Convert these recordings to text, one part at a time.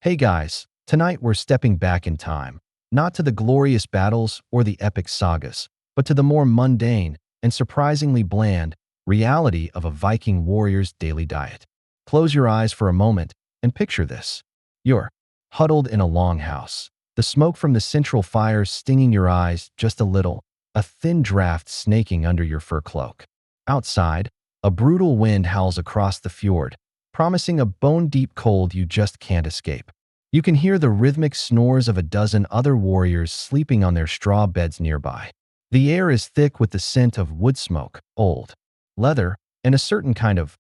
Hey guys, tonight we're stepping back in time, not to the glorious battles or the epic sagas, but to the more mundane and surprisingly bland reality of a Viking warrior's daily diet. Close your eyes for a moment and picture this. You're huddled in a longhouse, the smoke from the central fire stinging your eyes just a little, a thin draft snaking under your fur cloak. Outside, a brutal wind howls across the fjord, promising a bone-deep cold you just can't escape. You can hear the rhythmic snores of a dozen other warriors sleeping on their straw beds nearby. The air is thick with the scent of wood smoke, old leather, and a certain kind of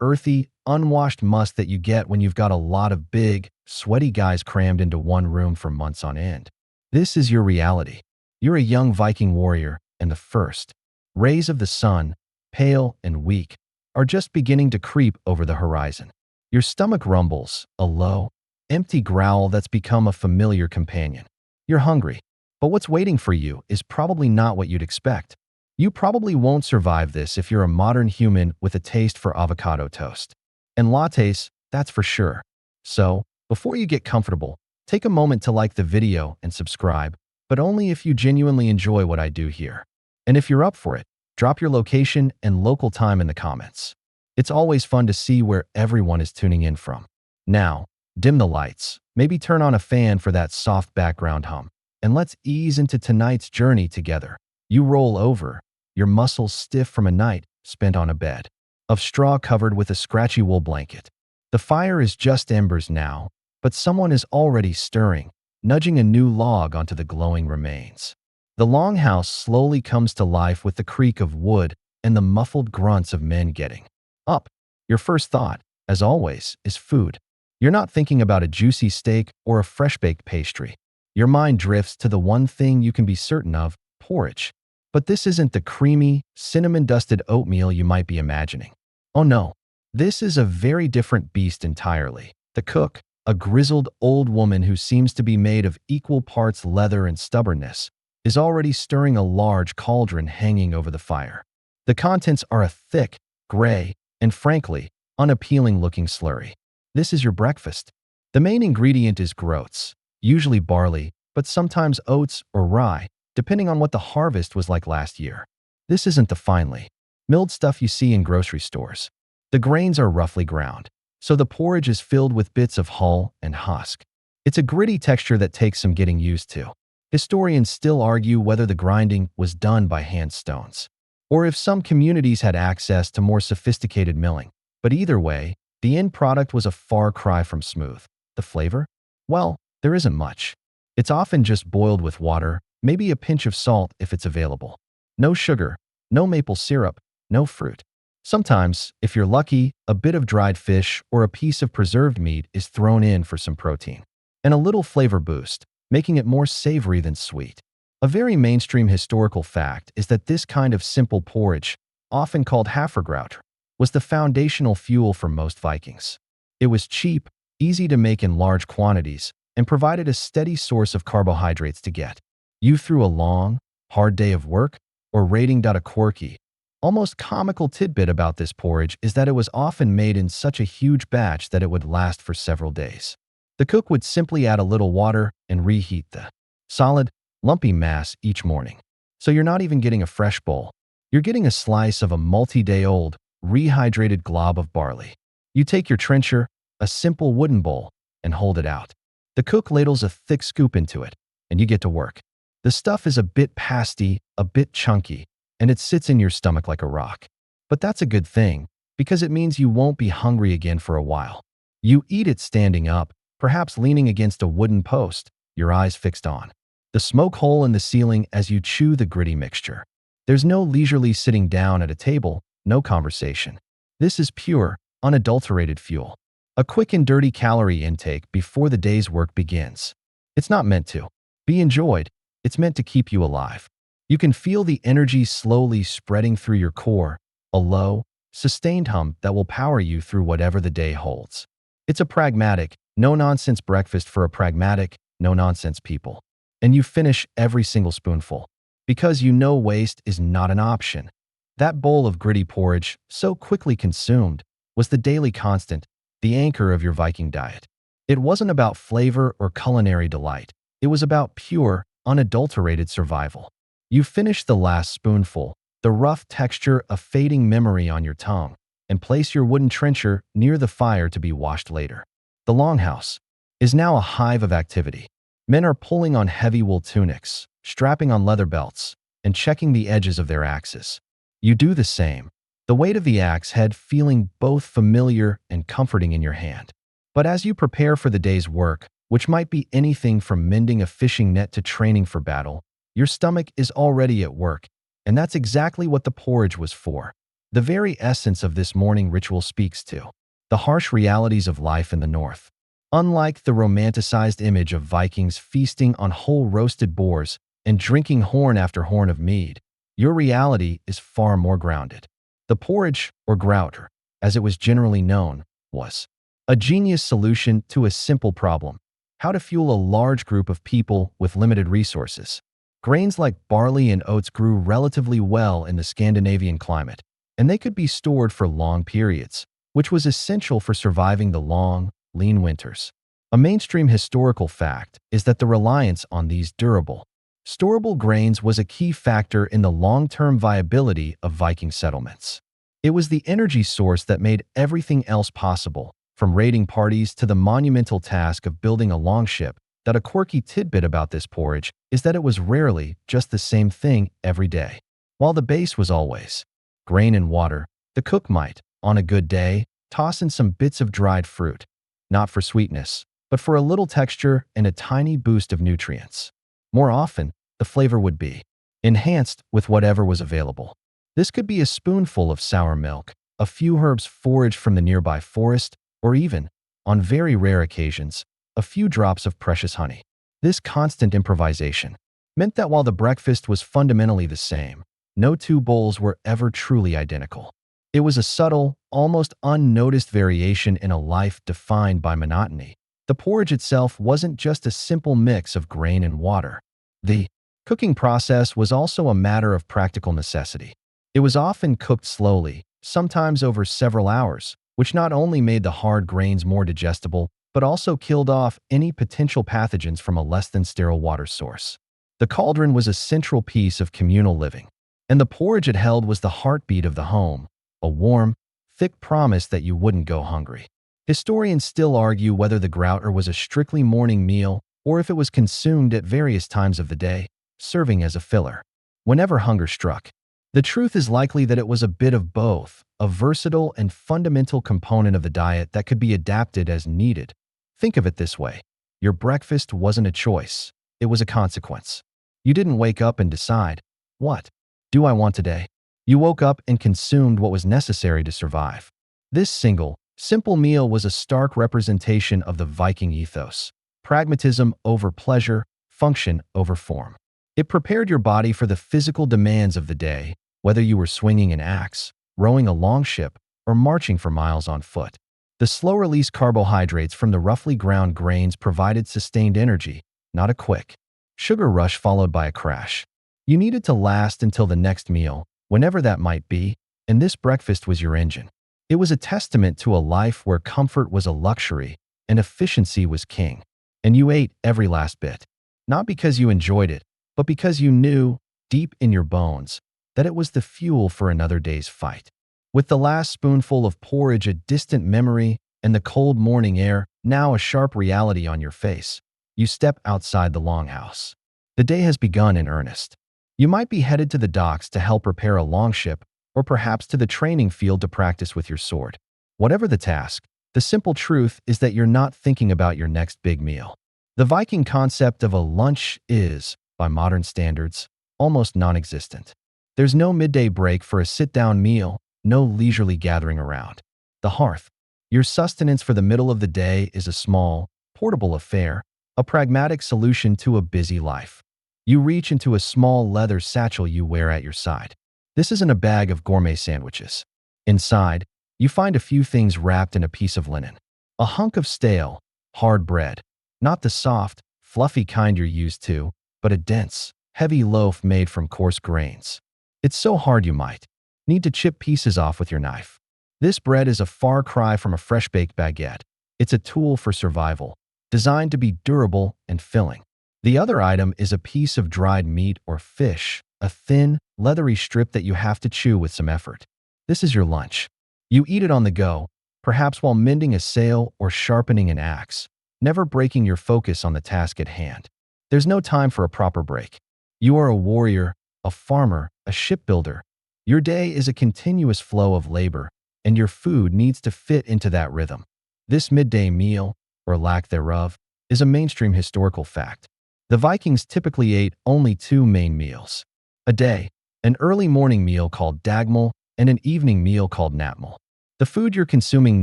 earthy, unwashed musk that you get when you've got a lot of big, sweaty guys crammed into one room for months on end. This is your reality. You're a young Viking warrior, and the first rays of the sun, pale and weak, are just beginning to creep over the horizon. Your stomach rumbles, a low, empty growl that's become a familiar companion. You're hungry, but what's waiting for you is probably not what you'd expect. You probably won't survive this if you're a modern human with a taste for avocado toast. And lattes, that's for sure. So, before you get comfortable, take a moment to like the video and subscribe, but only if you genuinely enjoy what I do here. And if you're up for it, drop your location and local time in the comments. It's always fun to see where everyone is tuning in from. Now, dim the lights, maybe turn on a fan for that soft background hum, and let's ease into tonight's journey together. You roll over, your muscles stiff from a night spent on a bed of straw covered with a scratchy wool blanket. The fire is just embers now, but someone is already stirring, nudging a new log onto the glowing remains. The longhouse slowly comes to life with the creak of wood and the muffled grunts of men getting up. Your first thought, as always, is food. You're not thinking about a juicy steak or a fresh-baked pastry. Your mind drifts to the one thing you can be certain of, porridge. But this isn't the creamy, cinnamon-dusted oatmeal you might be imagining. Oh no, this is a very different beast entirely. The cook, a grizzled old woman who seems to be made of equal parts leather and stubbornness, is already stirring a large cauldron hanging over the fire. The contents are a thick, gray, and frankly, unappealing-looking slurry. This is your breakfast. The main ingredient is groats, usually barley, but sometimes oats or rye, depending on what the harvest was like last year. This isn't the finely milled stuff you see in grocery stores. The grains are roughly ground, so the porridge is filled with bits of hull and husk. It's a gritty texture that takes some getting used to. Historians still argue whether the grinding was done by hand stones, or if some communities had access to more sophisticated milling. But either way, the end product was a far cry from smooth. The flavor? Well, there isn't much. It's often just boiled with water, maybe a pinch of salt if it's available. No sugar, no maple syrup, no fruit. Sometimes, if you're lucky, a bit of dried fish or a piece of preserved meat is thrown in for some protein. And a little flavor boost, making it more savory than sweet. A very mainstream historical fact is that this kind of simple porridge, often called hafergrout, was the foundational fuel for most Vikings. It was cheap, easy to make in large quantities, and provided a steady source of carbohydrates to get you through a long, hard day of work or raiding. A quirky, almost comical tidbit about this porridge is that it was often made in such a huge batch that it would last for several days. The cook would simply add a little water and reheat the solid, lumpy mass each morning. So you're not even getting a fresh bowl. You're getting a slice of a multi-day-old, rehydrated glob of barley. You take your trencher, a simple wooden bowl, and hold it out. The cook ladles a thick scoop into it, and you get to work. The stuff is a bit pasty, a bit chunky, and it sits in your stomach like a rock. But that's a good thing, because it means you won't be hungry again for a while. You eat it standing up, perhaps leaning against a wooden post, your eyes fixed on the smoke hole in the ceiling as you chew the gritty mixture. There's no leisurely sitting down at a table, no conversation. This is pure, unadulterated fuel. A quick and dirty calorie intake before the day's work begins. It's not meant to be enjoyed, it's meant to keep you alive. You can feel the energy slowly spreading through your core, a low, sustained hum that will power you through whatever the day holds. It's a pragmatic, no-nonsense breakfast for a pragmatic, no-nonsense people. And you finish every single spoonful, because you know waste is not an option. That bowl of gritty porridge, so quickly consumed, was the daily constant, the anchor of your Viking diet. It wasn't about flavor or culinary delight. It was about pure, unadulterated survival. You finished the last spoonful, the rough texture a fading memory on your tongue, and place your wooden trencher near the fire to be washed later. The longhouse is now a hive of activity. Men are pulling on heavy wool tunics, strapping on leather belts, and checking the edges of their axes. You do the same, the weight of the axe head feeling both familiar and comforting in your hand. But as you prepare for the day's work, which might be anything from mending a fishing net to training for battle, your stomach is already at work, and that's exactly what the porridge was for. The very essence of this morning ritual speaks to the harsh realities of life in the north. Unlike the romanticized image of Vikings feasting on whole roasted boars and drinking horn after horn of mead, your reality is far more grounded. The porridge, or grouter, as it was generally known, was a genius solution to a simple problem: how to fuel a large group of people with limited resources. Grains like barley and oats grew relatively well in the Scandinavian climate, and they could be stored for long periods, which was essential for surviving the long, lean winters. A mainstream historical fact is that the reliance on these durable, storable grains was a key factor in the long-term viability of Viking settlements. It was the energy source that made everything else possible, from raiding parties to the monumental task of building a longship. That a quirky tidbit about this porridge is that it was rarely just the same thing every day. While the base was always grain and water, the cook might, on a good day, toss in some bits of dried fruit, not for sweetness, but for a little texture and a tiny boost of nutrients. More often, the flavor would be enhanced with whatever was available. This could be a spoonful of sour milk, a few herbs foraged from the nearby forest, or even, on very rare occasions, a few drops of precious honey. This constant improvisation meant that while the breakfast was fundamentally the same, no two bowls were ever truly identical. It was a subtle, almost unnoticed variation in a life defined by monotony. The porridge itself wasn't just a simple mix of grain and water. The cooking process was also a matter of practical necessity. It was often cooked slowly, sometimes over several hours, which not only made the hard grains more digestible, but also killed off any potential pathogens from a less than sterile water source. The cauldron was a central piece of communal living, and the porridge it held was the heartbeat of the home, a warm, thick promise that you wouldn't go hungry. Historians still argue whether the grouter was a strictly morning meal or if it was consumed at various times of the day, serving as a filler whenever hunger struck. The truth is likely that it was a bit of both, a versatile and fundamental component of the diet that could be adapted as needed. Think of it this way: your breakfast wasn't a choice, it was a consequence. You didn't wake up and decide, "What do I want today?" You woke up and consumed what was necessary to survive. This single, simple meal was a stark representation of the Viking ethos: pragmatism over pleasure, function over form. It prepared your body for the physical demands of the day, whether you were swinging an axe, rowing a longship, or marching for miles on foot. The slow-release carbohydrates from the roughly ground grains provided sustained energy, not a quick sugar rush followed by a crash. You needed to last until the next meal, whenever that might be, and this breakfast was your engine. It was a testament to a life where comfort was a luxury and efficiency was king. And you ate every last bit, not because you enjoyed it, but because you knew, deep in your bones, that it was the fuel for another day's fight. With the last spoonful of porridge a distant memory and the cold morning air now a sharp reality on your face, you step outside the longhouse. The day has begun in earnest. You might be headed to the docks to help repair a longship, or perhaps to the training field to practice with your sword. Whatever the task, the simple truth is that you're not thinking about your next big meal. The Viking concept of a lunch is, by modern standards, almost non-existent. There's no midday break for a sit-down meal, no leisurely gathering around the hearth. Your sustenance for the middle of the day is a small, portable affair, a pragmatic solution to a busy life. You reach into a small leather satchel you wear at your side. This isn't a bag of gourmet sandwiches. Inside, you find a few things wrapped in a piece of linen. A hunk of stale, hard bread, not the soft, fluffy kind you're used to, but a dense, heavy loaf made from coarse grains. It's so hard you might need to chip pieces off with your knife. This bread is a far cry from a fresh-baked baguette. It's a tool for survival, designed to be durable and filling. The other item is a piece of dried meat or fish, a thin, leathery strip that you have to chew with some effort. This is your lunch. You eat it on the go, perhaps while mending a sail or sharpening an axe, never breaking your focus on the task at hand. There's no time for a proper break. You are a warrior, a farmer, a shipbuilder. Your day is a continuous flow of labor, and your food needs to fit into that rhythm. This midday meal, or lack thereof, is a mainstream historical fact. The Vikings typically ate only two main meals a day, an early morning meal called dagmal and an evening meal called natmal. The food you're consuming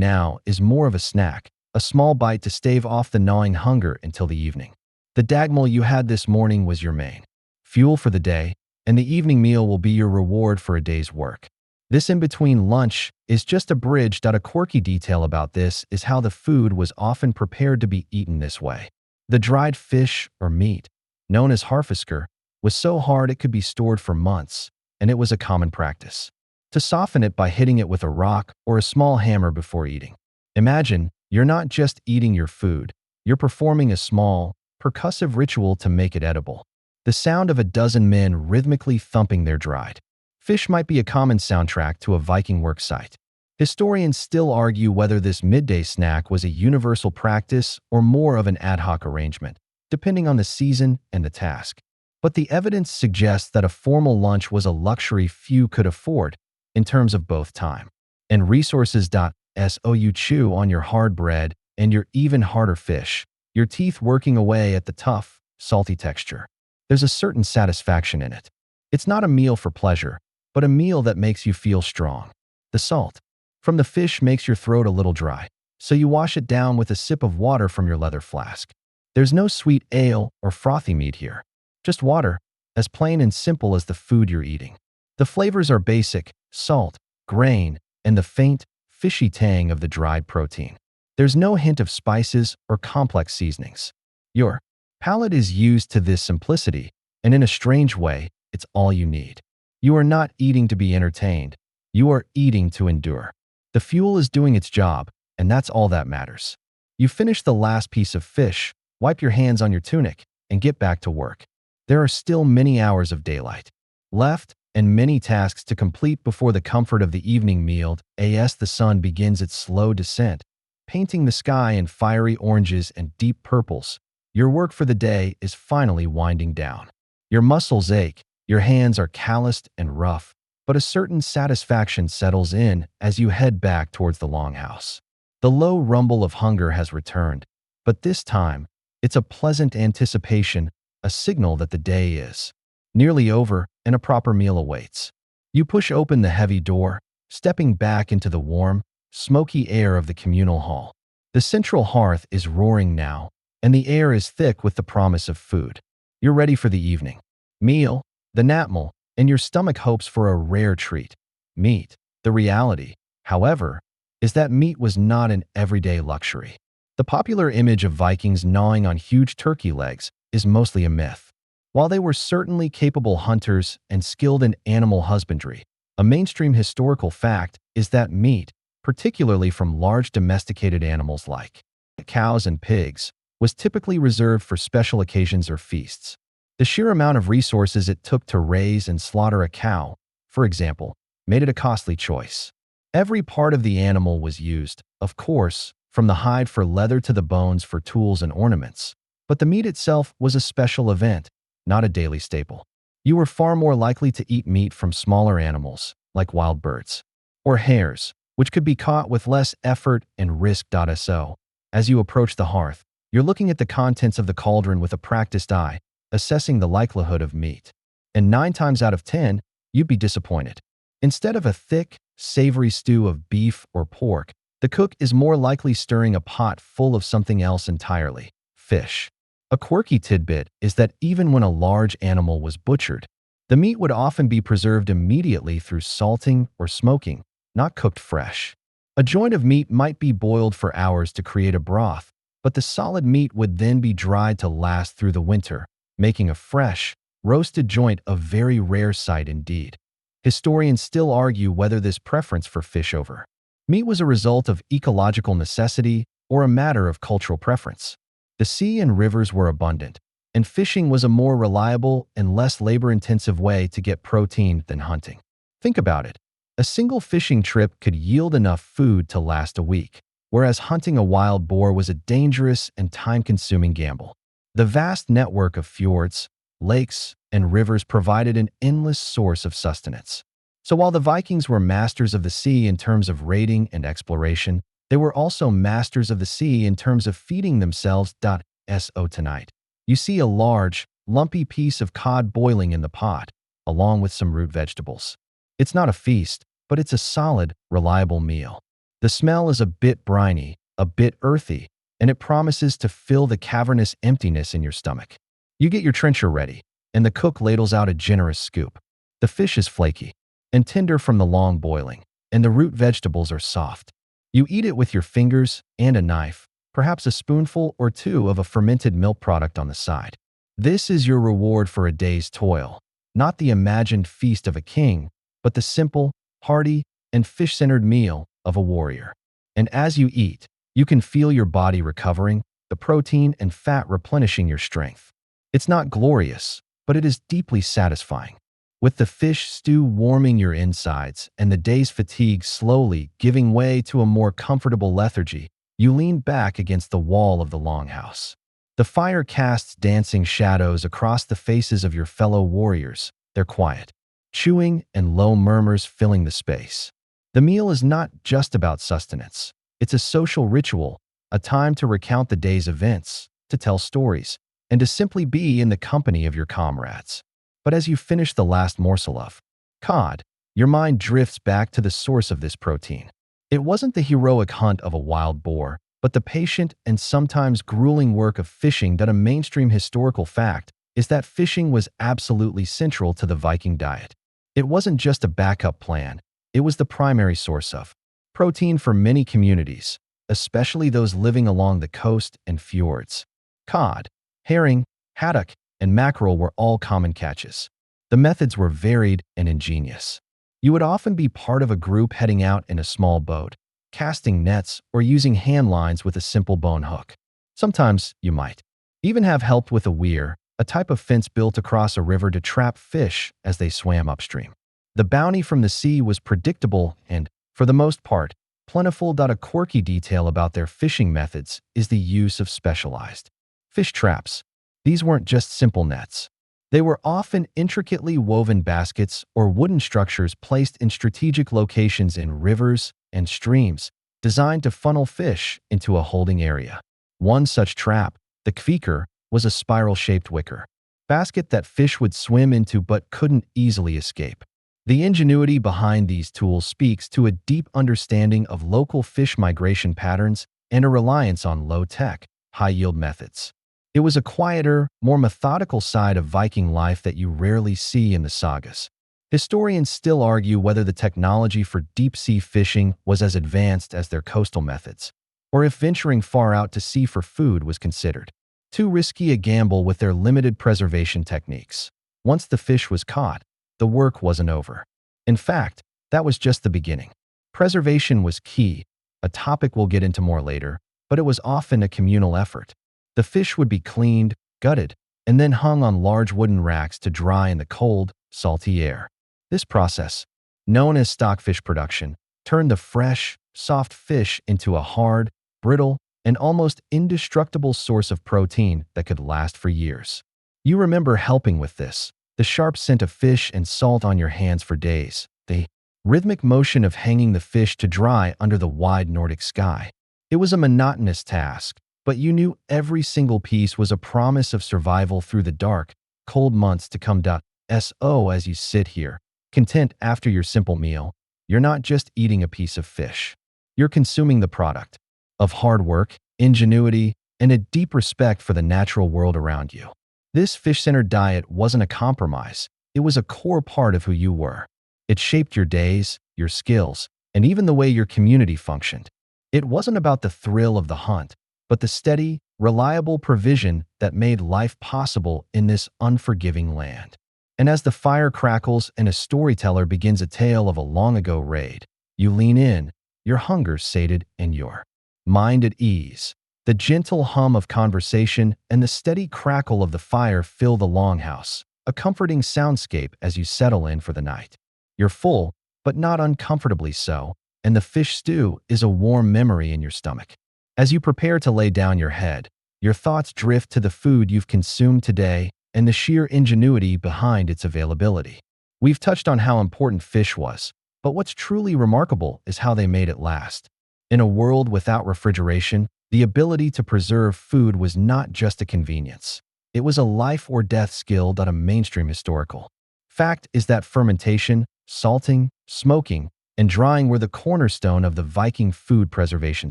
now is more of a snack, a small bite to stave off the gnawing hunger until the evening. The dagmal you had this morning was your main fuel for the day, and the evening meal will be your reward for a day's work. This in-between lunch is just a bridge. A quirky detail about this is how the food was often prepared to be eaten this way. The dried fish or meat, known as harfisker, was so hard it could be stored for months, and it was a common practice to soften it by hitting it with a rock or a small hammer before eating. Imagine, you're not just eating your food, you're performing a small, percussive ritual to make it edible. The sound of a dozen men rhythmically thumping their dried fish might be a common soundtrack to a Viking work site. Historians still argue whether this midday snack was a universal practice or more of an ad hoc arrangement, depending on the season and the task. But the evidence suggests that a formal lunch was a luxury few could afford in terms of both time and resources. So you chew on your hard bread and your even harder fish, your teeth working away at the tough, salty texture. There's a certain satisfaction in it. It's not a meal for pleasure, but a meal that makes you feel strong. The salt from the fish makes your throat a little dry, so you wash it down with a sip of water from your leather flask. There's no sweet ale or frothy meat here, just water, as plain and simple as the food you're eating. The flavors are basic: salt, grain, and the faint, fishy tang of the dried protein. There's no hint of spices or complex seasonings. Your palate is used to this simplicity, and in a strange way, it's all you need. You are not eating to be entertained. You are eating to endure. The fuel is doing its job, and that's all that matters. You finish the last piece of fish, wipe your hands on your tunic, and get back to work. There are still many hours of daylight left and many tasks to complete before the comfort of the evening meal as the sun begins its slow descent, painting the sky in fiery oranges and deep purples. Your work for the day is finally winding down. Your muscles ache, your hands are calloused and rough, but a certain satisfaction settles in as you head back towards the longhouse. The low rumble of hunger has returned, but this time, it's a pleasant anticipation, a signal that the day is nearly over and a proper meal awaits. You push open the heavy door, stepping back into the warm, smoky air of the communal hall. The central hearth is roaring now, and the air is thick with the promise of food. You're ready for the evening meal, the natmal, and your stomach hopes for a rare treat: meat. The reality, however, is that meat was not an everyday luxury. The popular image of Vikings gnawing on huge turkey legs is mostly a myth. While they were certainly capable hunters and skilled in animal husbandry, a mainstream historical fact is that meat, particularly from large domesticated animals like cows and pigs, was typically reserved for special occasions or feasts. The sheer amount of resources it took to raise and slaughter a cow, for example, made it a costly choice. Every part of the animal was used, of course, from the hide for leather to the bones for tools and ornaments. But the meat itself was a special event, not a daily staple. You were far more likely to eat meat from smaller animals, like wild birds or hares, which could be caught with less effort and risk. So, as you approach the hearth, you're looking at the contents of the cauldron with a practiced eye, assessing the likelihood of meat. And 9 times out of 10, you'd be disappointed. Instead of a thick, savory stew of beef or pork, the cook is more likely stirring a pot full of something else entirely: fish. A quirky tidbit is that even when a large animal was butchered, the meat would often be preserved immediately through salting or smoking, not cooked fresh. A joint of meat might be boiled for hours to create a broth, but the solid meat would then be dried to last through the winter, making a fresh, roasted joint a very rare sight indeed. Historians still argue whether this preference for fish over Meat was a result of ecological necessity or a matter of cultural preference. The sea and rivers were abundant, and fishing was a more reliable and less labor-intensive way to get protein than hunting. Think about it. A single fishing trip could yield enough food to last a week, whereas hunting a wild boar was a dangerous and time-consuming gamble. The vast network of fjords, lakes, and rivers provided an endless source of sustenance. So while the Vikings were masters of the sea in terms of raiding and exploration, they were also masters of the sea in terms of feeding themselves. So tonight, you see a large, lumpy piece of cod boiling in the pot, along with some root vegetables. It's not a feast, but it's a solid, reliable meal. The smell is a bit briny, a bit earthy, and it promises to fill the cavernous emptiness in your stomach. You get your trencher ready, and the cook ladles out a generous scoop. The fish is flaky and tender from the long boiling, and the root vegetables are soft. You eat it with your fingers and a knife, perhaps a spoonful or two of a fermented milk product on the side. This is your reward for a day's toil, not the imagined feast of a king, but the simple, hearty, and fish-centered meal of a warrior. And as you eat, you can feel your body recovering, the protein and fat replenishing your strength. It's not glorious, but it is deeply satisfying. With the fish stew warming your insides and the day's fatigue slowly giving way to a more comfortable lethargy, you lean back against the wall of the longhouse. The fire casts dancing shadows across the faces of your fellow warriors. They're quiet, chewing and low murmurs filling the space. The meal is not just about sustenance. It's a social ritual, a time to recount the day's events, to tell stories, and to simply be in the company of your comrades. But as you finish the last morsel of cod, your mind drifts back to the source of this protein. It wasn't the heroic hunt of a wild boar, but the patient and sometimes grueling work of fishing. That a mainstream historical fact is that fishing was absolutely central to the Viking diet. It wasn't just a backup plan, it was the primary source of protein for many communities, especially those living along the coast and fjords. Cod, herring, haddock, and mackerel were all common catches. The methods were varied and ingenious. You would often be part of a group heading out in a small boat, casting nets or using hand lines with a simple bone hook. Sometimes you might even have helped with a weir, a type of fence built across a river to trap fish as they swam upstream. The bounty from the sea was predictable and, for the most part, plentiful. A quirky detail about their fishing methods is the use of specialized fish traps. These weren't just simple nets. They were often intricately woven baskets or wooden structures placed in strategic locations in rivers and streams, designed to funnel fish into a holding area. One such trap, the kveker, was a spiral-shaped wicker basket that fish would swim into but couldn't easily escape. The ingenuity behind these tools speaks to a deep understanding of local fish migration patterns and a reliance on low-tech, high-yield methods. It was a quieter, more methodical side of Viking life that you rarely see in the sagas. Historians still argue whether the technology for deep-sea fishing was as advanced as their coastal methods, or if venturing far out to sea for food was considered too risky a gamble with their limited preservation techniques. Once the fish was caught, the work wasn't over. In fact, that was just the beginning. Preservation was key, a topic we'll get into more later, but it was often a communal effort. The fish would be cleaned, gutted, and then hung on large wooden racks to dry in the cold, salty air. This process, known as stockfish production, turned the fresh, soft fish into a hard, brittle, and almost indestructible source of protein that could last for years. You remember helping with this, the sharp scent of fish and salt on your hands for days, the rhythmic motion of hanging the fish to dry under the wide Nordic sky. It was a monotonous task, but you knew every single piece was a promise of survival through the dark, cold months to come. So as you sit here, content after your simple meal, you're not just eating a piece of fish. You're consuming the product of hard work, ingenuity, and a deep respect for the natural world around you. This fish-centered diet wasn't a compromise. It was a core part of who you were. It shaped your days, your skills, and even the way your community functioned. It wasn't about the thrill of the hunt, but the steady, reliable provision that made life possible in this unforgiving land. And as the fire crackles and a storyteller begins a tale of a long-ago raid, you lean in, your hunger sated and your mind at ease. The gentle hum of conversation and the steady crackle of the fire fill the longhouse, a comforting soundscape as you settle in for the night. You're full, but not uncomfortably so, and the fish stew is a warm memory in your stomach. As you prepare to lay down your head, your thoughts drift to the food you've consumed today and the sheer ingenuity behind its availability. We've touched on how important fish was, but what's truly remarkable is how they made it last. In a world without refrigeration, the ability to preserve food was not just a convenience. It was a life or death skill that a mainstream historical fact is that fermentation, salting, smoking, and drying were the cornerstone of the Viking food preservation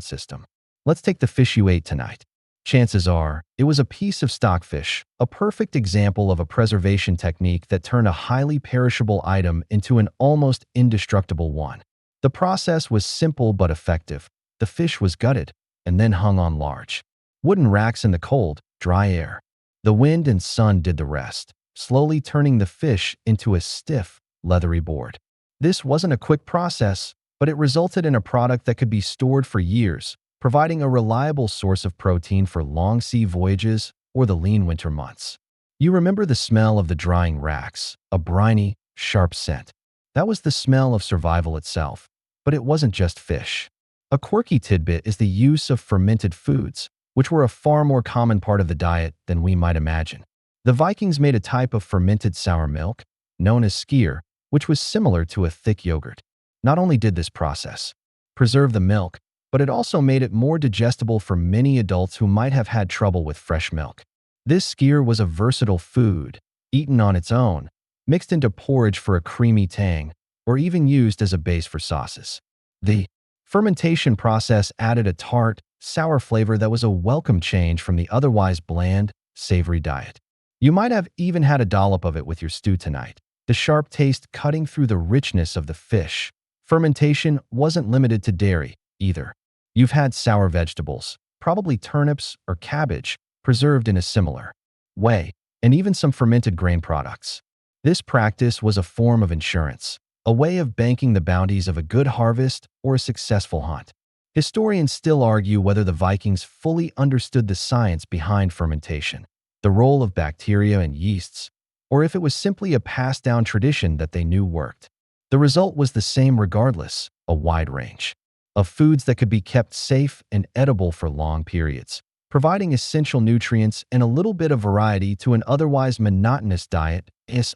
system. Let's take the fish you ate tonight. Chances are, it was a piece of stockfish, a perfect example of a preservation technique that turned a highly perishable item into an almost indestructible one. The process was simple but effective. The fish was gutted and then hung on large wooden racks in the cold, dry air. The wind and sun did the rest, slowly turning the fish into a stiff, leathery board. This wasn't a quick process, but it resulted in a product that could be stored for years, providing a reliable source of protein for long sea voyages or the lean winter months. You remember the smell of the drying racks, a briny, sharp scent. That was the smell of survival itself, but it wasn't just fish. A quirky tidbit is the use of fermented foods, which were a far more common part of the diet than we might imagine. The Vikings made a type of fermented sour milk, known as skyr, which was similar to a thick yogurt. Not only did this process preserve the milk, but it also made it more digestible for many adults who might have had trouble with fresh milk. This skyr was a versatile food, eaten on its own, mixed into porridge for a creamy tang, or even used as a base for sauces. The fermentation process added a tart, sour flavor that was a welcome change from the otherwise bland, savory diet. You might have even had a dollop of it with your stew tonight, the sharp taste cutting through the richness of the fish. Fermentation wasn't limited to dairy, either. You've had sour vegetables, probably turnips or cabbage, preserved in a similar way, and even some fermented grain products. This practice was a form of insurance, a way of banking the bounties of a good harvest or a successful hunt. Historians still argue whether the Vikings fully understood the science behind fermentation, the role of bacteria and yeasts, or if it was simply a passed-down tradition that they knew worked. The result was the same regardless, a wide range of foods that could be kept safe and edible for long periods, providing essential nutrients and a little bit of variety to an otherwise monotonous diet. As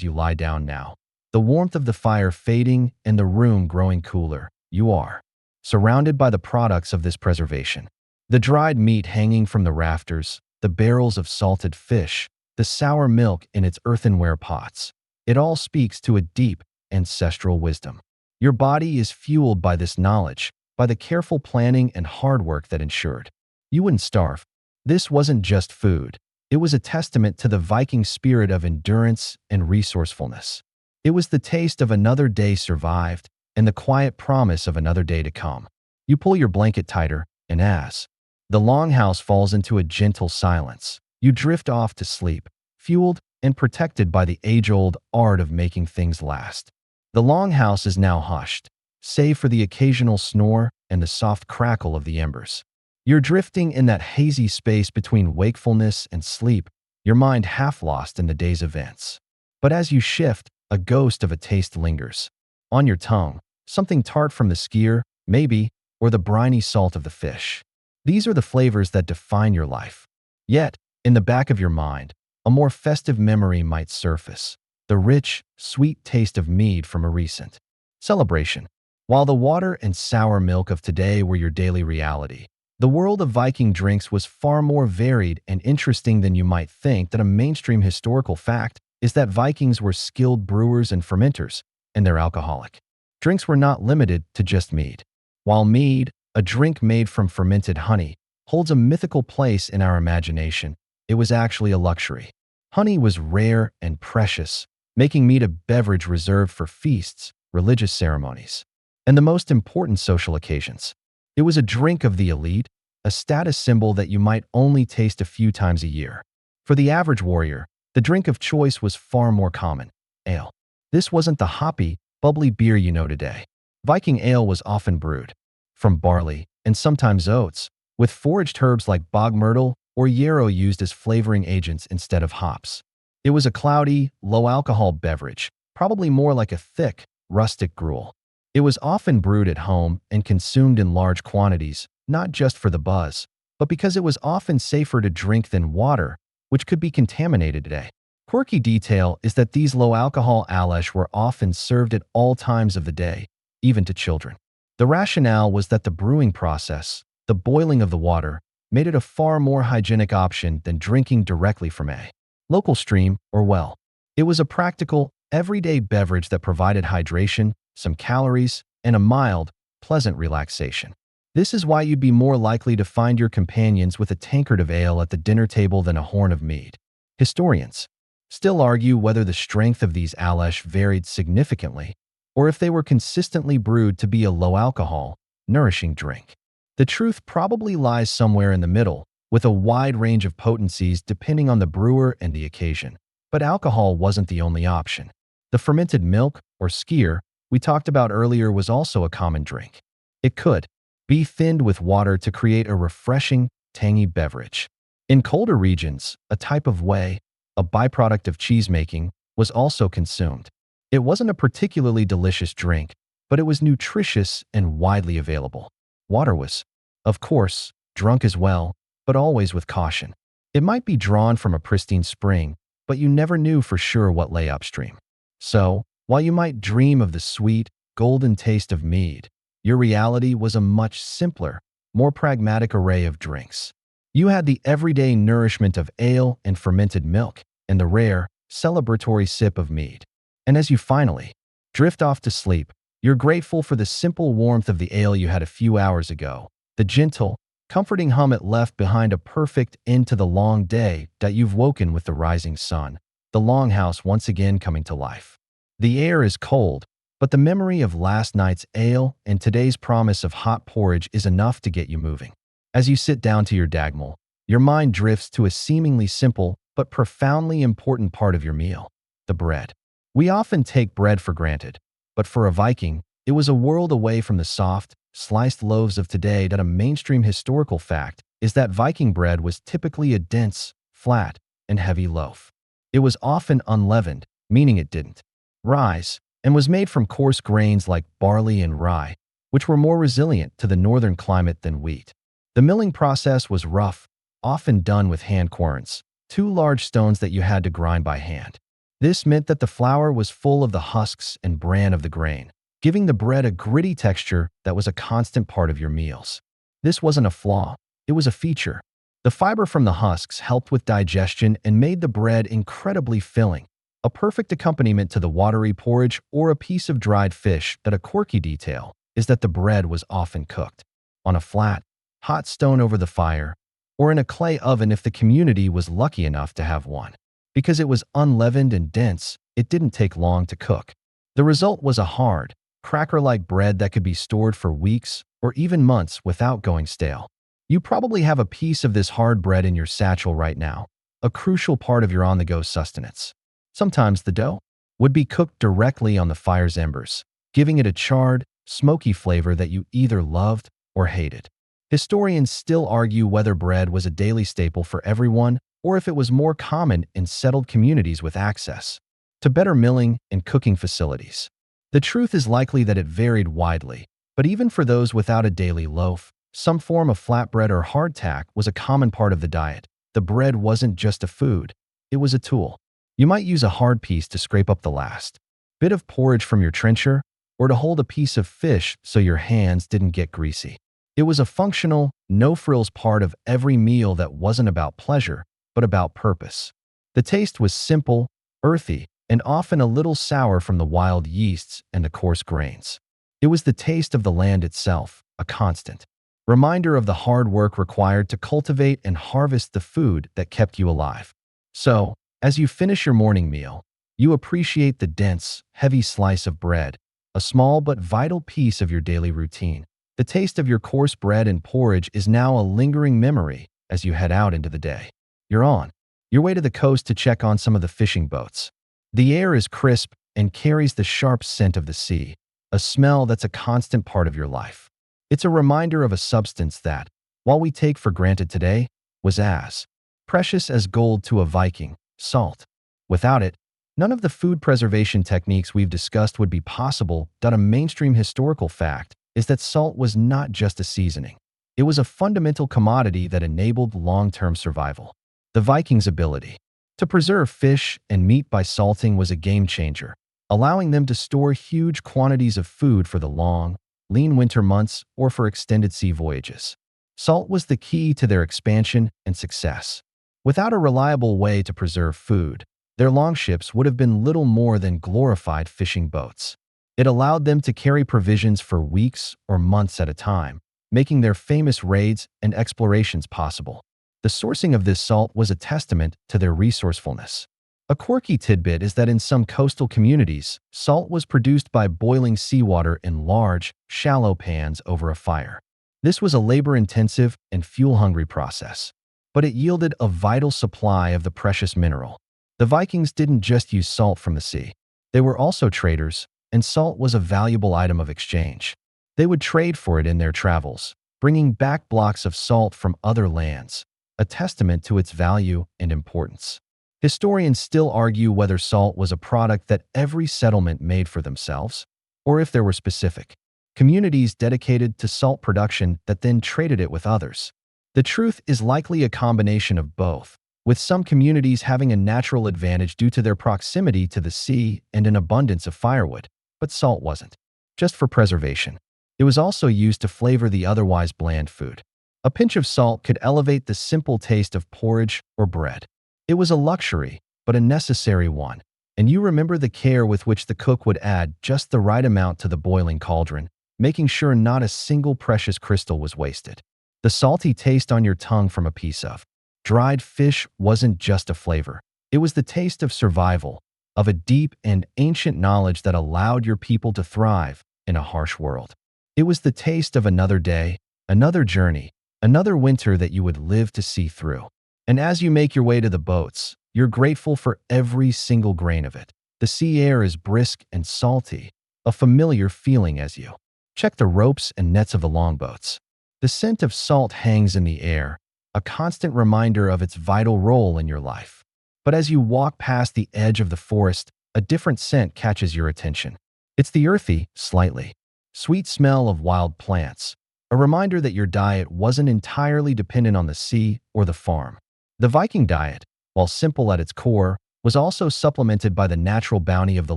you lie down now, the warmth of the fire fading and the room growing cooler, you are surrounded by the products of this preservation. The dried meat hanging from the rafters, the barrels of salted fish, the sour milk in its earthenware pots. It all speaks to a deep, ancestral wisdom. Your body is fueled by this knowledge, by the careful planning and hard work that ensured you wouldn't starve. This wasn't just food. It was a testament to the Viking spirit of endurance and resourcefulness. It was the taste of another day survived and the quiet promise of another day to come. You pull your blanket tighter, and as the longhouse falls into a gentle silence, you drift off to sleep, fueled and protected by the age-old art of making things last. The longhouse is now hushed, save for the occasional snore and the soft crackle of the embers. You're drifting in that hazy space between wakefulness and sleep, your mind half lost in the day's events. But as you shift, a ghost of a taste lingers. On your tongue, something tart from the skyr, maybe, or the briny salt of the fish. These are the flavors that define your life. Yet, in the back of your mind, a more festive memory might surface. The rich, sweet taste of mead from a recent celebration. While the water and sour milk of today were your daily reality, the world of Viking drinks was far more varied and interesting than you might think. That a mainstream historical fact is that Vikings were skilled brewers and fermenters, and their alcoholic drinks were not limited to just mead. While mead, a drink made from fermented honey, holds a mythical place in our imagination, it was actually a luxury. Honey was rare and precious, making mead a beverage reserved for feasts, religious ceremonies, and the most important social occasions. It was a drink of the elite, a status symbol that you might only taste a few times a year. For the average warrior, the drink of choice was far more common: ale. This wasn't the hoppy, bubbly beer you know today. Viking ale was often brewed from barley and sometimes oats, with foraged herbs like bog myrtle or yarrow used as flavoring agents instead of hops. It was a cloudy, low-alcohol beverage, probably more like a thick, rustic gruel. It was often brewed at home and consumed in large quantities, not just for the buzz, but because it was often safer to drink than water, which could be contaminated today. Quirky detail is that these low-alcohol alesh were often served at all times of the day, even to children. The rationale was that the brewing process, the boiling of the water, made it a far more hygienic option than drinking directly from a local stream or well. It was a practical, everyday beverage that provided hydration, some calories, and a mild, pleasant relaxation. This is why you'd be more likely to find your companions with a tankard of ale at the dinner table than a horn of mead. Historians still argue whether the strength of these alesh varied significantly, or if they were consistently brewed to be a low-alcohol, nourishing drink. The truth probably lies somewhere in the middle, with a wide range of potencies depending on the brewer and the occasion. But alcohol wasn't the only option. The fermented milk, or skyr, we talked about earlier was also a common drink. It could be thinned with water to create a refreshing, tangy beverage. In colder regions, a type of whey, a byproduct of cheesemaking, was also consumed. It wasn't a particularly delicious drink, but it was nutritious and widely available. Water was, of course, drunk as well, but always with caution. It might be drawn from a pristine spring, but you never knew for sure what lay upstream. So, while you might dream of the sweet, golden taste of mead, your reality was a much simpler, more pragmatic array of drinks. You had the everyday nourishment of ale and fermented milk, and the rare, celebratory sip of mead. And as you finally drift off to sleep, you're grateful for the simple warmth of the ale you had a few hours ago, the gentle, comforting hum it left behind, a perfect end to the long day that you've woken with the rising sun, the longhouse once again coming to life. The air is cold, but the memory of last night's ale and today's promise of hot porridge is enough to get you moving. As you sit down to your dagmel, your mind drifts to a seemingly simple but profoundly important part of your meal: the bread. We often take bread for granted, but for a Viking, it was a world away from the soft, sliced loaves of today. That a mainstream historical fact is that Viking bread was typically a dense, flat, and heavy loaf. It was often unleavened, meaning it didn't rise, and was made from coarse grains like barley and rye, which were more resilient to the northern climate than wheat. The milling process was rough, often done with hand querns, two large stones that you had to grind by hand. This meant that the flour was full of the husks and bran of the grain, giving the bread a gritty texture that was a constant part of your meals. This wasn't a flaw, it was a feature. The fiber from the husks helped with digestion and made the bread incredibly filling, a perfect accompaniment to the watery porridge or a piece of dried fish. That a quirky detail is that the bread was often cooked on a flat, hot stone over the fire, or in a clay oven if the community was lucky enough to have one. Because it was unleavened and dense, it didn't take long to cook. The result was a hard, cracker-like bread that could be stored for weeks or even months without going stale. You probably have a piece of this hard bread in your satchel right now, a crucial part of your on-the-go sustenance. Sometimes the dough would be cooked directly on the fire's embers, giving it a charred, smoky flavor that you either loved or hated. Historians still argue whether bread was a daily staple for everyone or if it was more common in settled communities with access to better milling and cooking facilities. The truth is likely that it varied widely, but even for those without a daily loaf, some form of flatbread or hardtack was a common part of the diet. The bread wasn't just a food, it was a tool. You might use a hard piece to scrape up the last bit of porridge from your trencher, or to hold a piece of fish so your hands didn't get greasy. It was a functional, no-frills part of every meal that wasn't about pleasure, but about purpose. The taste was simple, earthy, and often a little sour from the wild yeasts and the coarse grains. It was the taste of the land itself, a constant reminder of the hard work required to cultivate and harvest the food that kept you alive. So, as you finish your morning meal, you appreciate the dense, heavy slice of bread, a small but vital piece of your daily routine. The taste of your coarse bread and porridge is now a lingering memory as you head out into the day. You're on your way to the coast to check on some of the fishing boats. The air is crisp and carries the sharp scent of the sea, a smell that's a constant part of your life. It's a reminder of a substance that, while we take for granted today, was as precious as gold to a Viking, salt. Without it, none of the food preservation techniques we've discussed would be possible. A mainstream historical fact is that salt was not just a seasoning. It was a fundamental commodity that enabled long-term survival. The Vikings' ability to preserve fish and meat by salting was a game changer, allowing them to store huge quantities of food for the long, lean winter months or for extended sea voyages. Salt was the key to their expansion and success. Without a reliable way to preserve food, their longships would have been little more than glorified fishing boats. It allowed them to carry provisions for weeks or months at a time, making their famous raids and explorations possible. The sourcing of this salt was a testament to their resourcefulness. A quirky tidbit is that in some coastal communities, salt was produced by boiling seawater in large, shallow pans over a fire. This was a labor-intensive and fuel-hungry process, but it yielded a vital supply of the precious mineral. The Vikings didn't just use salt from the sea. They were also traders, and salt was a valuable item of exchange. They would trade for it in their travels, bringing back blocks of salt from other lands, a testament to its value and importance. Historians still argue whether salt was a product that every settlement made for themselves, or if there were specific communities dedicated to salt production that then traded it with others. The truth is likely a combination of both, with some communities having a natural advantage due to their proximity to the sea and an abundance of firewood, but salt wasn't just for preservation. It was also used to flavor the otherwise bland food. A pinch of salt could elevate the simple taste of porridge or bread. It was a luxury, but a necessary one, and you remember the care with which the cook would add just the right amount to the boiling cauldron, making sure not a single precious crystal was wasted. The salty taste on your tongue from a piece of dried fish wasn't just a flavor. It was the taste of survival, of a deep and ancient knowledge that allowed your people to thrive in a harsh world. It was the taste of another day, another journey, another winter that you would live to see through. And as you make your way to the boats, you're grateful for every single grain of it. The sea air is brisk and salty, a familiar feeling as you check the ropes and nets of the longboats. The scent of salt hangs in the air, a constant reminder of its vital role in your life. But as you walk past the edge of the forest, a different scent catches your attention. It's the earthy, slightly sweet smell of wild plants, a reminder that your diet wasn't entirely dependent on the sea or the farm. The Viking diet, while simple at its core, was also supplemented by the natural bounty of the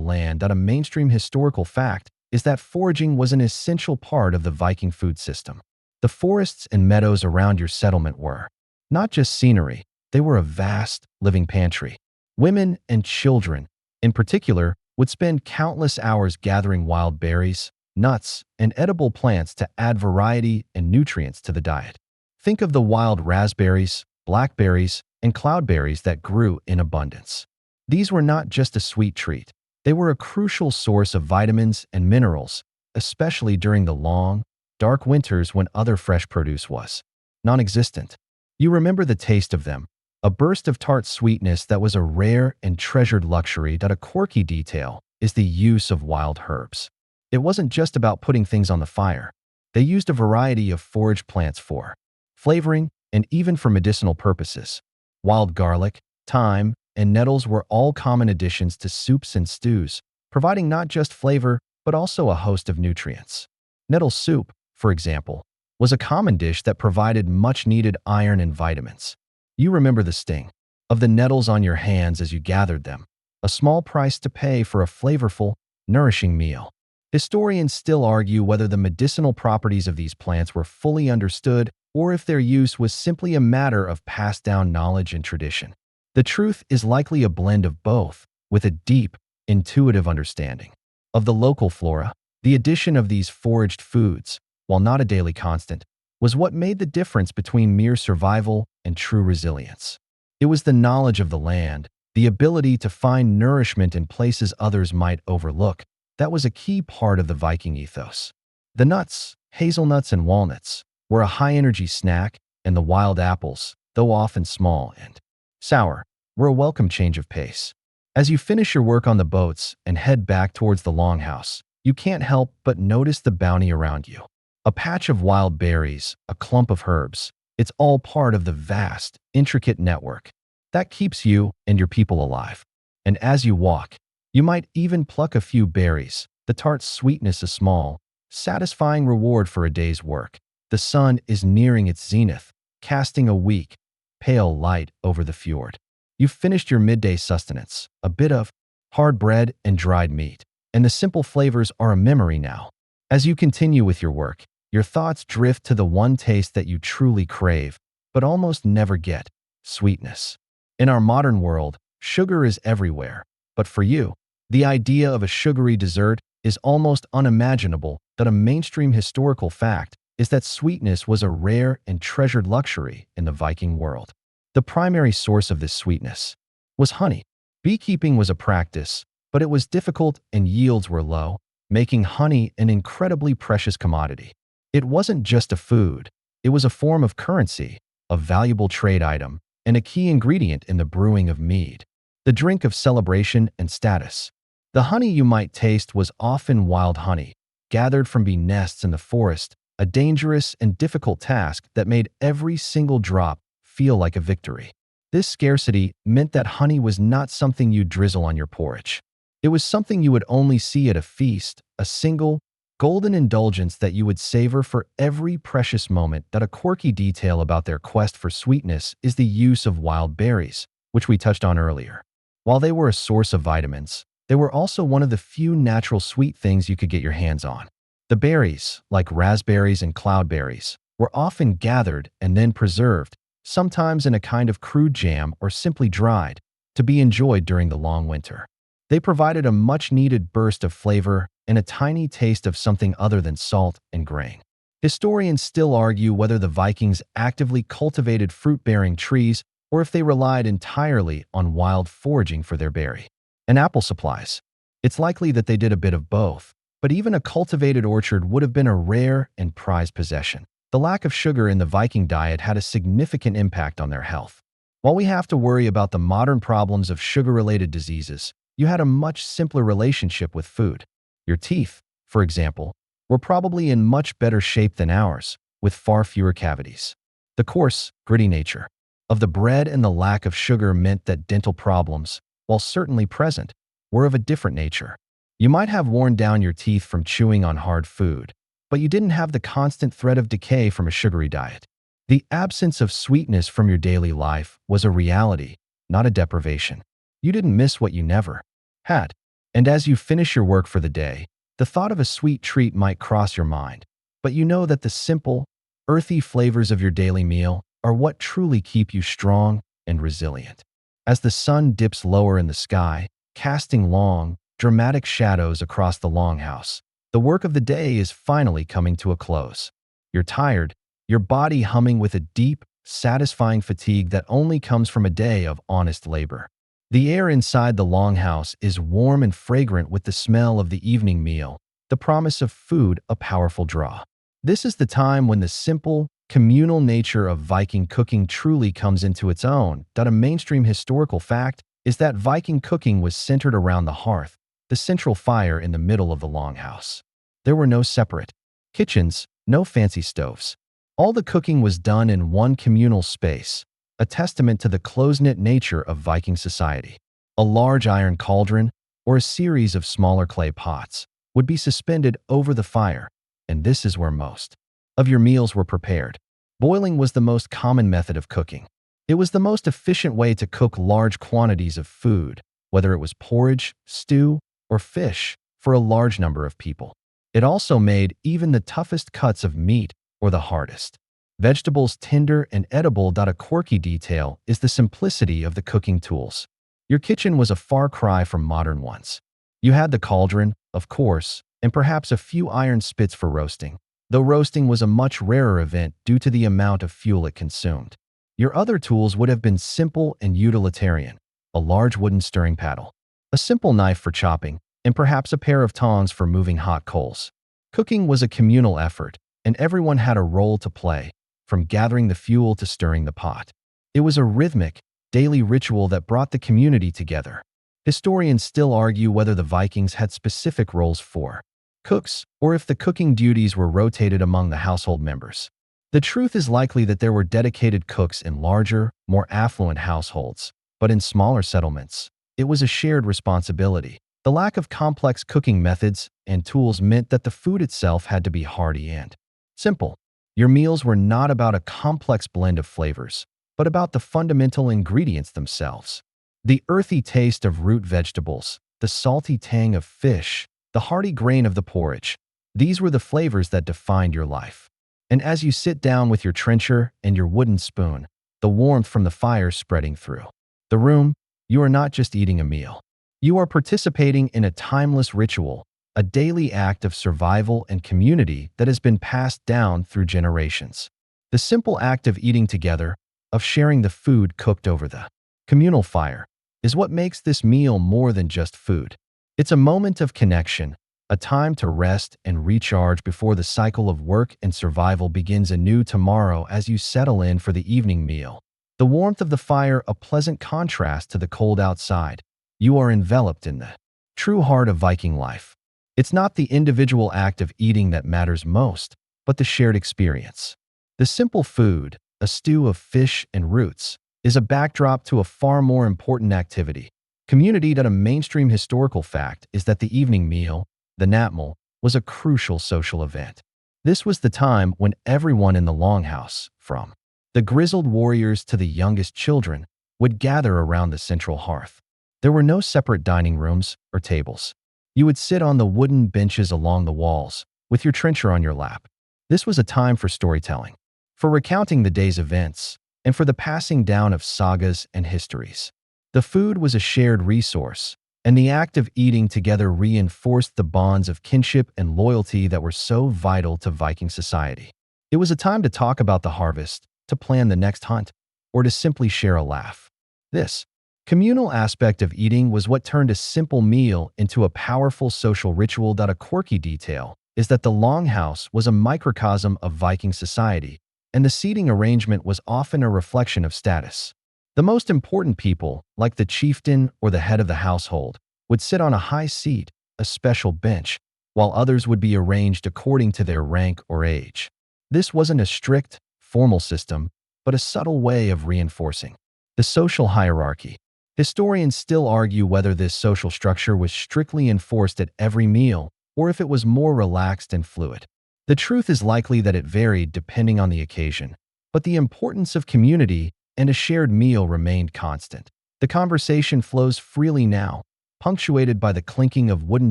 land. A mainstream historical fact is that foraging was an essential part of the Viking food system. The forests and meadows around your settlement were not just scenery, they were a vast, living pantry. Women and children, in particular, would spend countless hours gathering wild berries, nuts, and edible plants to add variety and nutrients to the diet. Think of the wild raspberries, blackberries, and cloudberries that grew in abundance. These were not just a sweet treat. They were a crucial source of vitamins and minerals, especially during the long, dark winters when other fresh produce was non-existent. You remember the taste of them, a burst of tart sweetness that was a rare and treasured luxury. A quirky detail is the use of wild herbs. It wasn't just about putting things on the fire. They used a variety of forage plants for flavoring and even for medicinal purposes. Wild garlic, thyme, and nettles were all common additions to soups and stews, providing not just flavor, but also a host of nutrients. Nettle soup, for example, was a common dish that provided much-needed iron and vitamins. You remember the sting of the nettles on your hands as you gathered them, a small price to pay for a flavorful, nourishing meal. Historians still argue whether the medicinal properties of these plants were fully understood or if their use was simply a matter of passed-down knowledge and tradition. The truth is likely a blend of both, with a deep, intuitive understanding of the local flora. The addition of these foraged foods, while not a daily constant, was what made the difference between mere survival and true resilience. It was the knowledge of the land, the ability to find nourishment in places others might overlook, that was a key part of the Viking ethos. The nuts, hazelnuts and walnuts, were a high-energy snack, and the wild apples, though often small and sour, were a welcome change of pace. As you finish your work on the boats and head back towards the longhouse, you can't help but notice the bounty around you. A patch of wild berries, a clump of herbs, it's all part of the vast, intricate network that keeps you and your people alive. And as you walk, you might even pluck a few berries, the tart sweetness a small, satisfying reward for a day's work. The sun is nearing its zenith, casting a weak, pale light over the fjord. You've finished your midday sustenance, a bit of hard bread and dried meat, and the simple flavors are a memory now. As you continue with your work, your thoughts drift to the one taste that you truly crave, but almost never get: sweetness. In our modern world, sugar is everywhere, but for you, the idea of a sugary dessert is almost unimaginable. That a mainstream historical fact is that sweetness was a rare and treasured luxury in the Viking world. The primary source of this sweetness was honey. Beekeeping was a practice, but it was difficult and yields were low, making honey an incredibly precious commodity. It wasn't just a food, it was a form of currency, a valuable trade item, and a key ingredient in the brewing of mead, the drink of celebration and status. The honey you might taste was often wild honey, gathered from bee nests in the forest, a dangerous and difficult task that made every single drop feel like a victory. This scarcity meant that honey was not something you'd drizzle on your porridge. It was something you would only see at a feast, a single, golden indulgence that you would savor for every precious moment. That a quirky detail about their quest for sweetness is the use of wild berries, which we touched on earlier. While they were a source of vitamins, they were also one of the few natural sweet things you could get your hands on. The berries, like raspberries and cloudberries, were often gathered and then preserved, sometimes in a kind of crude jam or simply dried, to be enjoyed during the long winter. They provided a much-needed burst of flavor and a tiny taste of something other than salt and grain. Historians still argue whether the Vikings actively cultivated fruit-bearing trees or if they relied entirely on wild foraging for their berry and apple supplies. It's likely that they did a bit of both, but even a cultivated orchard would have been a rare and prized possession. The lack of sugar in the Viking diet had a significant impact on their health. While we have to worry about the modern problems of sugar-related diseases, you had a much simpler relationship with food. Your teeth, for example, were probably in much better shape than ours, with far fewer cavities. The coarse, gritty nature of the bread and the lack of sugar meant that dental problems, while certainly present, were of a different nature. You might have worn down your teeth from chewing on hard food, but you didn't have the constant threat of decay from a sugary diet. The absence of sweetness from your daily life was a reality, not a deprivation. You didn't miss what you never had. And as you finish your work for the day, the thought of a sweet treat might cross your mind, but you know that the simple, earthy flavors of your daily meal are what truly keep you strong and resilient. As the sun dips lower in the sky, casting long, dramatic shadows across the longhouse, the work of the day is finally coming to a close. You're tired, your body humming with a deep, satisfying fatigue that only comes from a day of honest labor. The air inside the longhouse is warm and fragrant with the smell of the evening meal, the promise of food a powerful draw. This is the time when the simple, communal nature of Viking cooking truly comes into its own. A mainstream historical fact is that Viking cooking was centered around the hearth, the central fire in the middle of the longhouse. There were no separate kitchens, no fancy stoves. All the cooking was done in one communal space, a testament to the close-knit nature of Viking society. A large iron cauldron, or a series of smaller clay pots, would be suspended over the fire, and this is where most of your meals were prepared. Boiling was the most common method of cooking. It was the most efficient way to cook large quantities of food, whether it was porridge, stew, or fish, for a large number of people. It also made even the toughest cuts of meat or the hardest vegetables tender and edible. A quirky detail is the simplicity of the cooking tools. Your kitchen was a far cry from modern ones. You had the cauldron, of course, and perhaps a few iron spits for roasting, though roasting was a much rarer event due to the amount of fuel it consumed. Your other tools would have been simple and utilitarian: a large wooden stirring paddle, a simple knife for chopping, and perhaps a pair of tongs for moving hot coals. Cooking was a communal effort, and everyone had a role to play, from gathering the fuel to stirring the pot. It was a rhythmic, daily ritual that brought the community together. Historians still argue whether the Vikings had specific roles for cooks, or if the cooking duties were rotated among the household members. The truth is likely that there were dedicated cooks in larger, more affluent households, but in smaller settlements, it was a shared responsibility. The lack of complex cooking methods and tools meant that the food itself had to be hearty and simple. Your meals were not about a complex blend of flavors, but about the fundamental ingredients themselves. The earthy taste of root vegetables, the salty tang of fish, the hearty grain of the porridge. These were the flavors that defined your life. And as you sit down with your trencher and your wooden spoon, the warmth from the fire spreading through the room, you are not just eating a meal. You are participating in a timeless ritual, a daily act of survival and community that has been passed down through generations. The simple act of eating together, of sharing the food cooked over the communal fire, is what makes this meal more than just food. It's a moment of connection, a time to rest and recharge before the cycle of work and survival begins anew tomorrow as you settle in for the evening meal. The warmth of the fire a pleasant contrast to the cold outside. You are enveloped in the true heart of Viking life. It's not the individual act of eating that matters most, but the shared experience. The simple food, a stew of fish and roots, is a backdrop to a far more important activity. Community. That a mainstream historical fact is that the evening meal, the natmal, was a crucial social event. This was the time when everyone in the longhouse, from the grizzled warriors to the youngest children, would gather around the central hearth. There were no separate dining rooms or tables. You would sit on the wooden benches along the walls, with your trencher on your lap. This was a time for storytelling, for recounting the day's events, and for the passing down of sagas and histories. The food was a shared resource, and the act of eating together reinforced the bonds of kinship and loyalty that were so vital to Viking society. It was a time to talk about the harvest, to plan the next hunt, or to simply share a laugh. This communal aspect of eating was what turned a simple meal into a powerful social ritual. A quirky detail is that the longhouse was a microcosm of Viking society, and the seating arrangement was often a reflection of status. The most important people, like the chieftain or the head of the household, would sit on a high seat, a special bench, while others would be arranged according to their rank or age. This wasn't a strict, formal system, but a subtle way of reinforcing the social hierarchy. Historians still argue whether this social structure was strictly enforced at every meal or if it was more relaxed and fluid. The truth is likely that it varied depending on the occasion, but the importance of community and a shared meal remained constant. The conversation flows freely now, punctuated by the clinking of wooden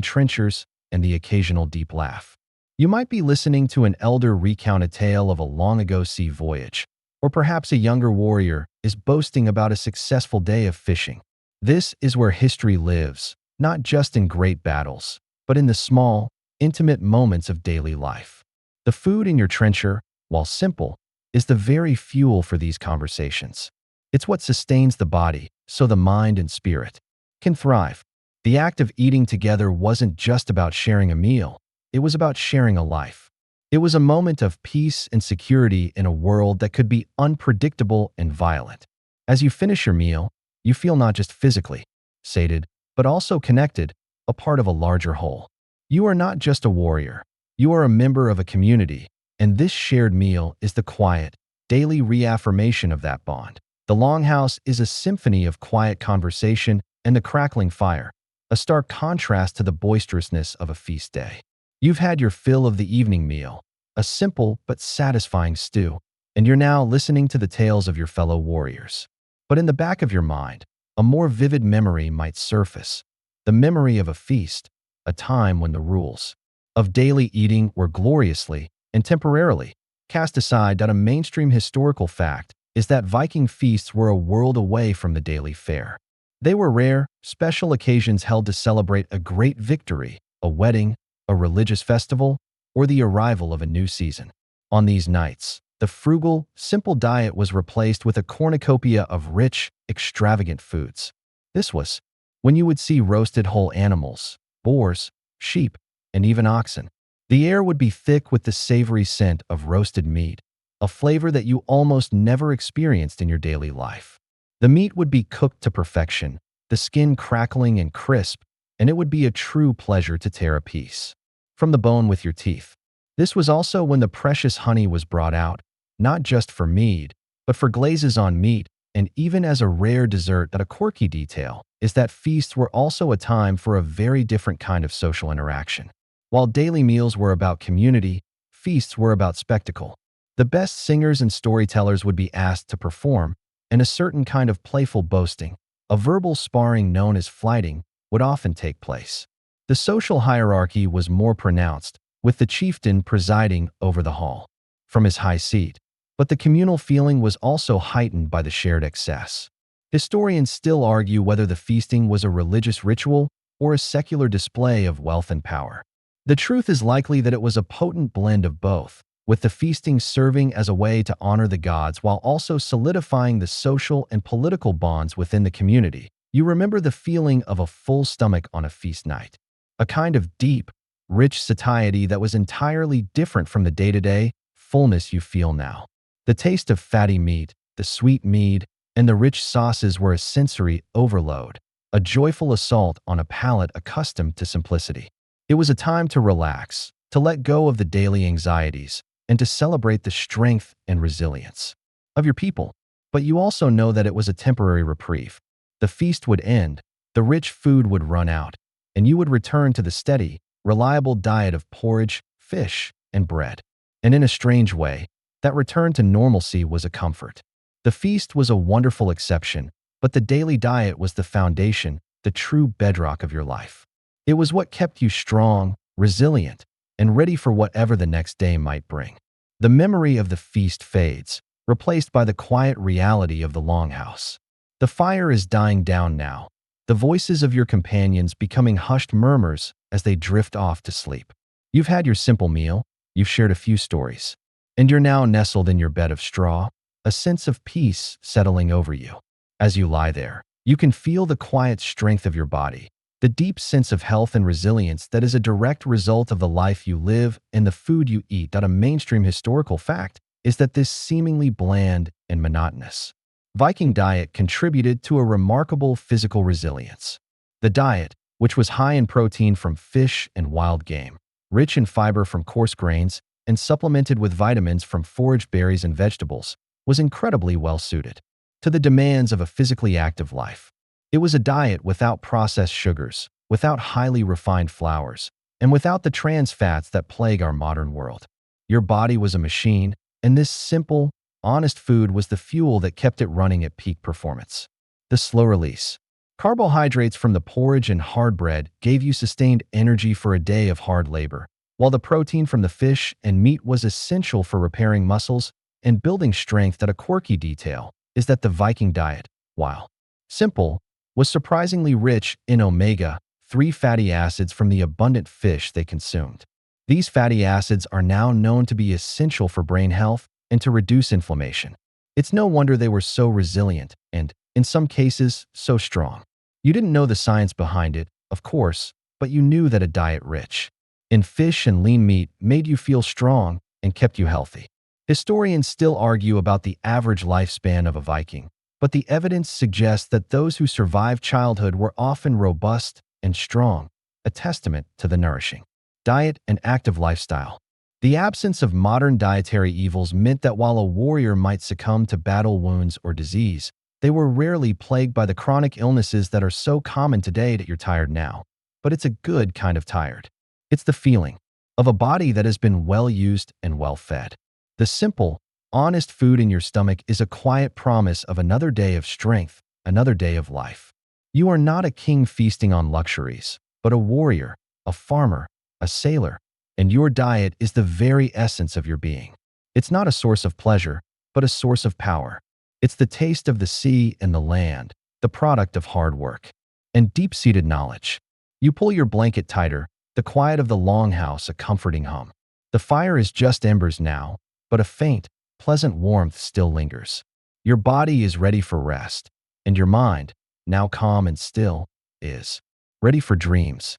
trenchers and the occasional deep laugh. You might be listening to an elder recount a tale of a long-ago sea voyage, or perhaps a younger warrior is boasting about a successful day of fishing. This is where history lives, not just in great battles, but in the small, intimate moments of daily life. The food in your trencher, while simple, is the very fuel for these conversations. It's what sustains the body, so the mind and spirit can thrive. The act of eating together wasn't just about sharing a meal, it was about sharing a life. It was a moment of peace and security in a world that could be unpredictable and violent. As you finish your meal, you feel not just physically sated, but also connected, a part of a larger whole. You are not just a warrior, you are a member of a community, and this shared meal is the quiet, daily reaffirmation of that bond. The longhouse is a symphony of quiet conversation and the crackling fire, a stark contrast to the boisterousness of a feast day. You've had your fill of the evening meal, a simple but satisfying stew, and you're now listening to the tales of your fellow warriors. But in the back of your mind, a more vivid memory might surface, the memory of a feast, a time when the rules of daily eating were gloriously and temporarily cast aside. A mainstream historical fact is that Viking feasts were a world away from the daily fare. They were rare, special occasions held to celebrate a great victory, a wedding, a religious festival, or the arrival of a new season. On these nights, the frugal, simple diet was replaced with a cornucopia of rich, extravagant foods. This was when you would see roasted whole animals, boars, sheep, and even oxen. The air would be thick with the savory scent of roasted meat, a flavor that you almost never experienced in your daily life. The meat would be cooked to perfection, the skin crackling and crisp, and it would be a true pleasure to tear a piece from the bone with your teeth. This was also when the precious honey was brought out, not just for mead, but for glazes on meat, and even as a rare dessert. That a quirky detail is that feasts were also a time for a very different kind of social interaction. While daily meals were about community, feasts were about spectacle. The best singers and storytellers would be asked to perform, and a certain kind of playful boasting, a verbal sparring known as flighting, would often take place. The social hierarchy was more pronounced, with the chieftain presiding over the hall from his high seat. But the communal feeling was also heightened by the shared excess. Historians still argue whether the feasting was a religious ritual or a secular display of wealth and power. The truth is likely that it was a potent blend of both, with the feasting serving as a way to honor the gods while also solidifying the social and political bonds within the community. You remember the feeling of a full stomach on a feast night, a kind of deep, rich satiety that was entirely different from the day-to-day fullness you feel now. The taste of fatty meat, the sweet mead, and the rich sauces were a sensory overload, a joyful assault on a palate accustomed to simplicity. It was a time to relax, to let go of the daily anxieties, and to celebrate the strength and resilience of your people. But you also know that it was a temporary reprieve. The feast would end, the rich food would run out, and you would return to the steady, reliable diet of porridge, fish, and bread. And in a strange way, that return to normalcy was a comfort. The feast was a wonderful exception, but the daily diet was the foundation, the true bedrock of your life. It was what kept you strong, resilient, and ready for whatever the next day might bring. The memory of the feast fades, replaced by the quiet reality of the longhouse. The fire is dying down now, the voices of your companions becoming hushed murmurs as they drift off to sleep. You've had your simple meal, you've shared a few stories, and you're now nestled in your bed of straw, a sense of peace settling over you. As you lie there, you can feel the quiet strength of your body, the deep sense of health and resilience that is a direct result of the life you live and the food you eat. A mainstream historical fact is that this seemingly bland and monotonous Viking diet contributed to a remarkable physical resilience. The diet, which was high in protein from fish and wild game, rich in fiber from coarse grains, and supplemented with vitamins from foraged berries and vegetables, was incredibly well-suited to the demands of a physically active life. It was a diet without processed sugars, without highly refined flours, and without the trans fats that plague our modern world. Your body was a machine, and this simple, honest food was the fuel that kept it running at peak performance. The slow release. Carbohydrates from the porridge and hard bread gave you sustained energy for a day of hard labor, while the protein from the fish and meat was essential for repairing muscles and building strength. A quirky detail is that the Viking diet, while simple, was surprisingly rich in omega-3 fatty acids from the abundant fish they consumed. These fatty acids are now known to be essential for brain health and to reduce inflammation. It's no wonder they were so resilient and, in some cases, so strong. You didn't know the science behind it, of course, but you knew that a diet rich in fish and lean meat made you feel strong and kept you healthy. Historians still argue about the average lifespan of a Viking, but the evidence suggests that those who survived childhood were often robust and strong, a testament to the nourishing diet and active lifestyle. The absence of modern dietary evils meant that while a warrior might succumb to battle wounds or disease, they were rarely plagued by the chronic illnesses that are so common today. That you're tired now, but it's a good kind of tired. It's the feeling of a body that has been well used and well fed. The simple, honest food in your stomach is a quiet promise of another day of strength, another day of life. You are not a king feasting on luxuries, but a warrior, a farmer, a sailor, and your diet is the very essence of your being. It's not a source of pleasure, but a source of power. It's the taste of the sea and the land, the product of hard work and deep-seated knowledge. You pull your blanket tighter, the quiet of the longhouse a comforting hum. The fire is just embers now, but a faint, pleasant warmth still lingers. Your body is ready for rest, and your mind, now calm and still, is ready for dreams.